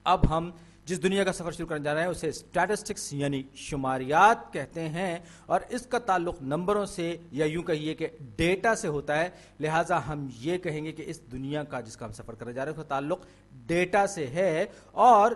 اب ہم جس دنیا کا سفر شروع کرنے جا رہے ہیں اسے اسٹیٹسٹکس یعنی شماریات کہتے ہیں، اور اس کا تعلق نمبروں سے یا یوں کہیے کہ ڈیٹا سے ہوتا ہے. لہٰذا ہم یہ کہیں گے کہ اس دنیا کا جس کا ہم سفر کرنے جا رہے ہیں اس کا تعلق ڈیٹا سے ہے. اور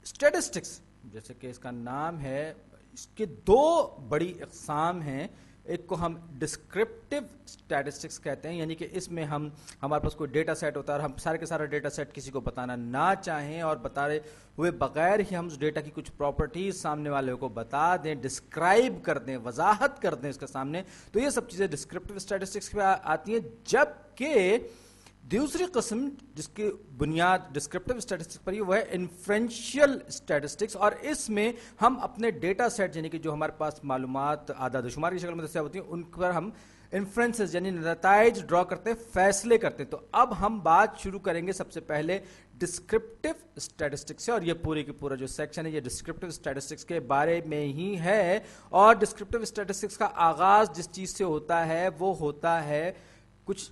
اسٹیٹسٹکس جیسے کہ اس کا نام ہے، اس کے دو بڑی اقسام ہیں. ایک کو ہم ڈسکرپٹیو اسٹیٹسٹکس کہتے ہیں، یعنی کہ اس میں ہمارے پاس کوئی ڈیٹا سیٹ ہوتا ہے اور ہم سارے کے سارا ڈیٹا سیٹ کسی کو بتانا نہ چاہیں اور بتائے ہوئے بغیر ہی ہم اس ڈیٹا کی کچھ پراپرٹیز سامنے والے کو بتا دیں، ڈسکرائب کر دیں، وضاحت کر دیں اس کے سامنے. تو یہ سب چیزیں ڈسکرپٹیو اسٹیٹسٹکس پہ آتی ہیں. جبکہ دوسری قسم جس کی بنیاد ڈسکرپٹیو اسٹیٹسٹکس پر ہی وہ ہے انفرنشیل اسٹیٹسٹکس، اور اس میں ہم اپنے ڈیٹا سیٹ یعنی کہ جو ہمارے پاس معلومات اعداد و شمار کی شکل میں دستیاب ہوتی ہیں ان پر ہم انفرنسز یعنی نتائج ڈرا کرتے ہیں، فیصلے کرتے ہیں. تو اب ہم بات شروع کریں گے سب سے پہلے ڈسکرپٹیو اسٹیٹسٹکس سے، اور یہ پورے کی پورا جو سیکشن ہے یہ ڈسکرپٹیو اسٹیٹسٹکس کے بارے میں ہی ہے. اور ڈسکرپٹیو اسٹیٹسٹکس کا آغاز جس چیز سے ہوتا ہے وہ ہوتا ہے کچھ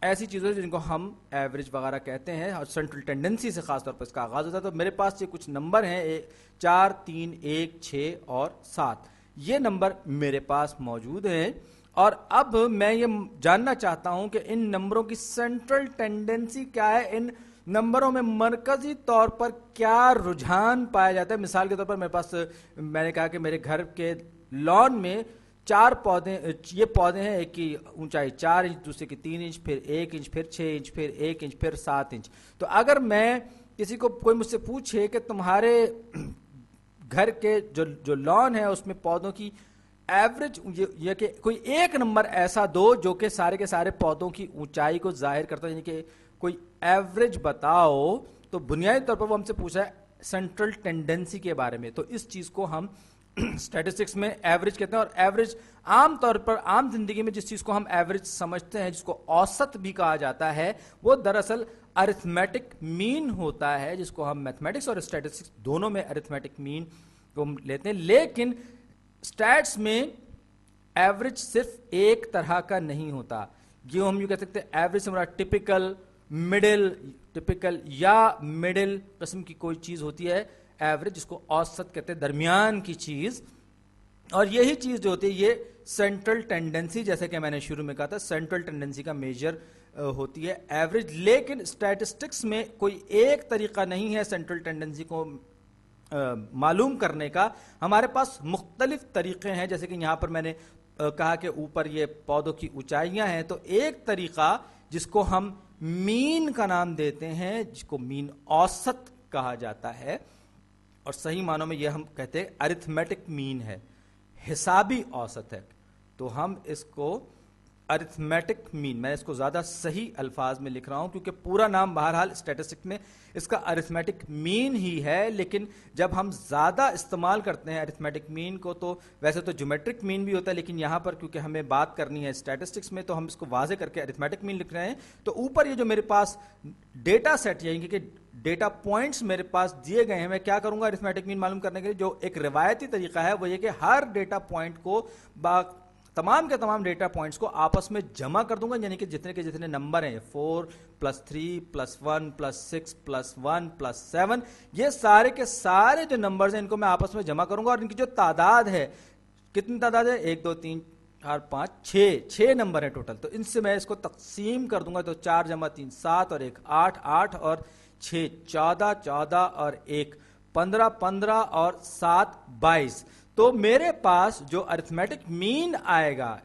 ایسی چیزیں جن کو ہم ایوریج وغیرہ کہتے ہیں، اور سینٹرل ٹینڈنسی سے خاص طور پر اس کا آغاز ہوتا ہے. تو میرے پاس یہ کچھ نمبر ہیں 4 3 1 6 اور 7. یہ نمبر میرے پاس موجود ہیں، اور اب میں یہ جاننا چاہتا ہوں کہ ان نمبروں کی سینٹرل ٹینڈنسی کیا ہے، ان نمبروں میں مرکزی طور پر کیا رجحان پایا جاتا ہے. مثال کے طور پر میرے پاس، میں نے کہا کہ میرے گھر کے لان میں 4 پودے، یہ پودے ہیں، ایک کی اونچائی 4 انچ، دوسرے کی 3 انچ، پھر 1 انچ، پھر 6 انچ، پھر 1 انچ، پھر 7 انچ. تو اگر میں کسی کو کوئی مجھ سے پوچھے کہ تمہارے گھر کے جو لان ہے اس میں پودوں کی ایوریج، یہ کہ کوئی ایک نمبر ایسا دو جو کہ سارے کے سارے پودوں کی اونچائی کو ظاہر کرتا ہے، یعنی کہ کوئی ایوریج بتاؤ. تو بنیادی طور پر وہ ہم سے پوچھا ہے سینٹرل ٹینڈنسی کے بارے میں. تو اس چیز کو ہم اسٹیٹسٹکس میں ایوریج کہتے ہیں. اور ایوریج عام طور پر عام زندگی میں جس چیز کو ہم ایوریج سمجھتے ہیں، جس کو اوسط بھی کہا جاتا ہے، وہ دراصل ارتھمیٹک مین ہوتا ہے، جس کو ہم میتھمیٹکس اور اسٹیٹسٹکس دونوں میں ارتھمیٹک مین کو لیتے ہیں. لیکن اسٹیٹس میں ایوریج صرف ایک طرح کا نہیں ہوتا. یہ ہم یوں کہہ سکتے ہیں ایوریج سے ہمارا ٹپیکل یا مڈل قسم کی کوئی چیز ہوتی ہے ایوریج، جس کو اوسط کہتے ہیں، درمیان کی چیز. اور یہی چیز جو ہوتی ہے یہ سینٹرل ٹینڈنسی، جیسے کہ میں نے شروع میں کہا تھا سینٹرل ٹینڈنسی کا میجر ہوتی ہے ایوریج. لیکن اسٹیٹسٹکس میں کوئی ایک طریقہ نہیں ہے سینٹرل ٹینڈنسی کو معلوم کرنے کا. ہمارے پاس مختلف طریقے ہیں، جیسے کہ یہاں پر میں نے کہا کہ اوپر یہ پودوں کی اونچائیاں ہیں. تو ایک طریقہ جس کو ہم مین کا نام دیتے ہیں، جس کو مین اوسط کہا جاتا ہے، اور صحیح معنوں میں یہ ہم کہتے ہیں ارتھمیٹک مین ہے، حسابی اوسط ہے. تو ہم اس کو ارتھمیٹک مین، میں اس کو زیادہ صحیح الفاظ میں لکھ رہا ہوں کیونکہ پورا نام بہرحال اسٹیٹسٹکس میں اس کا ارتھمیٹک مین ہی ہے. لیکن جب ہم زیادہ استعمال کرتے ہیں ارتھمیٹک مین کو، تو ویسے تو جیومیٹرک مین بھی ہوتا ہے، لیکن یہاں پر کیونکہ ہمیں بات کرنی ہے اسٹیٹسٹکس میں تو ہم اس کو واضح کر کے ارتھمیٹک مین لکھ رہے ہیں. تو اوپر یہ جو میرے پاس ڈیٹا سیٹ یعنی کہ ڈیٹا پوائنٹس میرے پاس دیے گئے ہیں، میں کیا کروں گا ارتھمیٹک مین معلوم کرنے کے لیے؟ جو ایک روایتی طریقہ ہے وہ یہ کہ ہر ڈیٹا پوائنٹ کو تمام کے تمام ڈیٹا پوائنٹس کو آپس میں جمع کر دوں گا، یعنی کہ جتنے کے جتنے نمبر ہیں 4 + 3 + 1 + 6 + 1 + 7، یہ سارے کے سارے جو نمبرز ہیں ان کو میں آپس میں جمع کروں گا. اور ان کی جو تعداد ہے، کتنی تعداد ہے؟ 1 2 3 4 5 6 نمبر ہیں ٹوٹل. تو ان سے میں اس کو تقسیم کر دوں گا. تو 4 + 3 7 اور 1 8 8 اور 6 14 14 اور 1 15 15 اور 7 22. تو میرے پاس جو ارتھمیٹک مین آئے گا،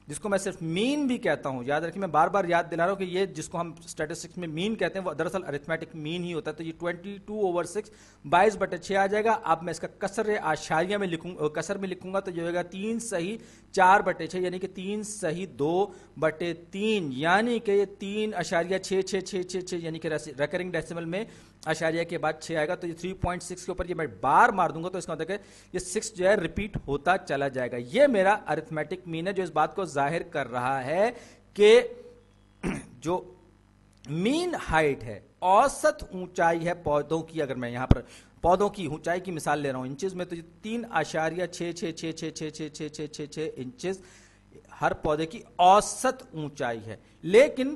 جس کو میں صرف مین بھی کہتا ہوں، یاد رکھیں میں بار بار یاد دلا رہا ہوں کہ یہ جس کو ہم اسٹیٹسٹکس میں مین کہتے ہیں وہ دراصل ارتھمیٹک مین ہی ہوتا ہے. تو یہ 22/6 22/6 آ جائے گا. اب میں اس کا کسر اعشاریہ میں لکھوں گا تو یہ ہوگا 3 صحیح 4/6، یعنی کہ 3 صحیح 2/3، یعنی کہ 3.6666 یعنی کہ ریکرنگ ڈیسیمل میں اشاریہ کے بعد 6 آئے گا. تو یہ 3.6 کے اوپر یہ میں بار مار دوں گا تو اس کا مطلب ہے یہ 6 جو ہے ریپیٹ ہوتا چلا جائے گا. یہ میرا ارتھمیٹک مین ہے جو اس بات کو ظاہر کر رہا ہے کہ جو مین ہائٹ ہے، اوسط اونچائی ہے پودوں کی، اگر میں یہاں پر پودوں کی اونچائی کی مثال لے رہا ہوں انچز میں، تو یہ 3.66666666 انچز ہر پودے کی اوسط اونچائی ہے. لیکن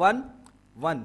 1 1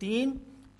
3,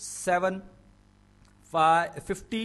7 50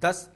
10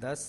10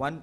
1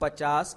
50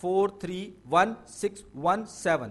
4 3 1 6 1 7,